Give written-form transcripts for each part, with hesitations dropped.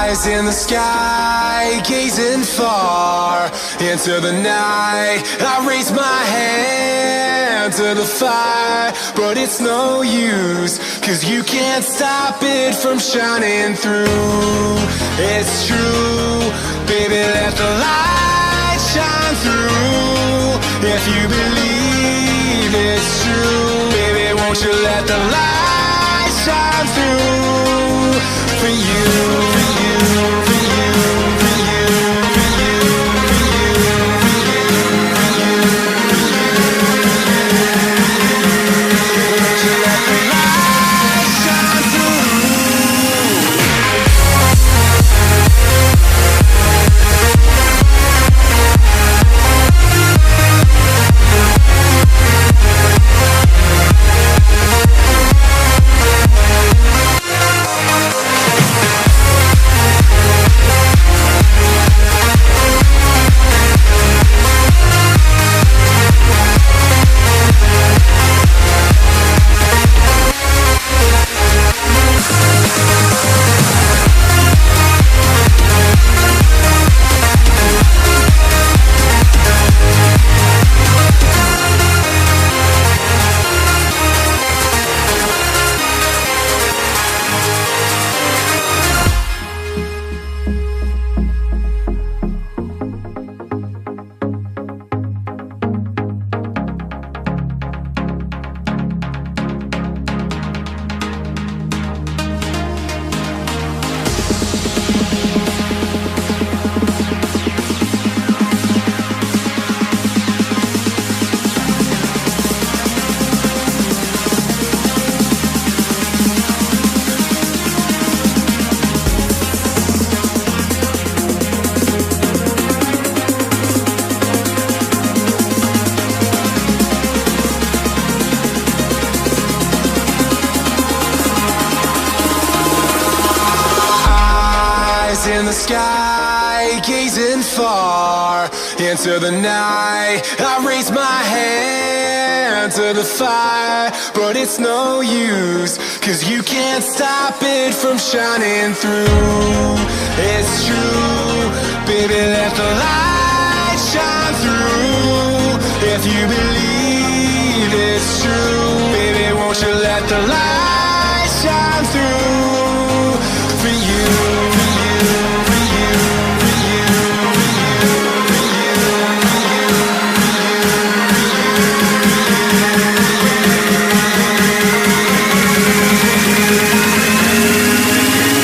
Eyes in the sky, gazing far into the night. I raise my hand to the fire, but it's no use, 'cause you can't stop it from shining through. It's true, baby, let the light shine through. If you believe it's true, baby, won't you let the light shine through for you, for you, for you, for you, for you, for you, for you, for you, won't you let the light shine through? In the sky, gazing far into the night. I raise my hand to the fire, but it's no use, 'cause you can't stop it from shining through. It's true, baby, let the light shine through. If you believe it's true, baby, won't you let the light shine through for you, for you, for you, for you, for you, for you, for you,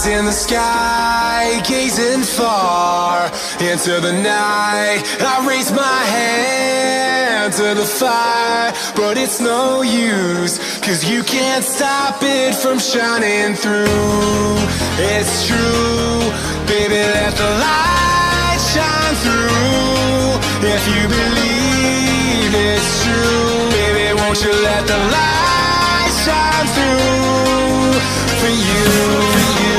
Eyes in the sky, gazing far into the night. I raise my hand to the fire, but it's no use, 'cause you can't stop it from shining through. It's true, baby, let the light shine through. If you believe it's true, baby, won't you let the light shine through for you, for you,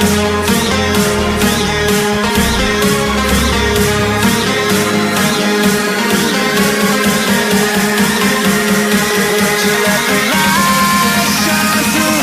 for you, for you, for you, for you, for you, for you, won't you let the light shine through?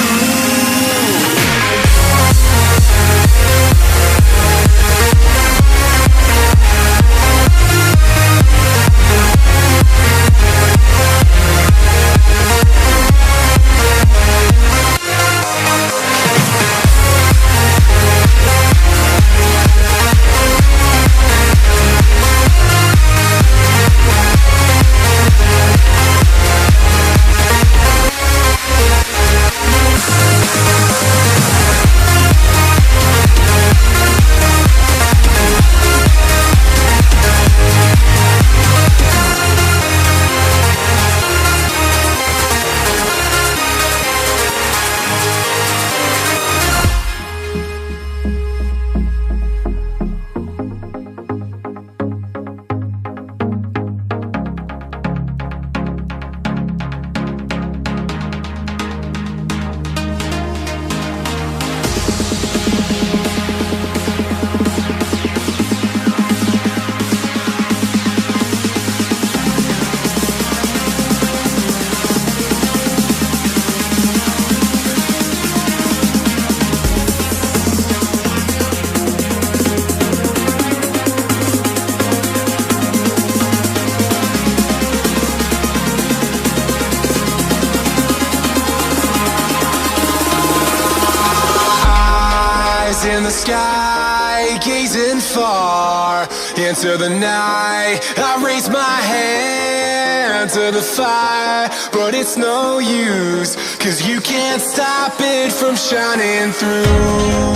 In the sky, gazing far into the night. I raise my hand to the fire, but it's no use, 'cause you can't stop it from shining through.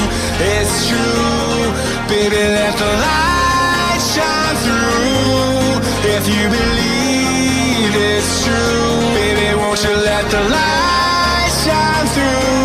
It's true, baby, let the light shine through. If you believe it's true, baby, won't you let the light shine through?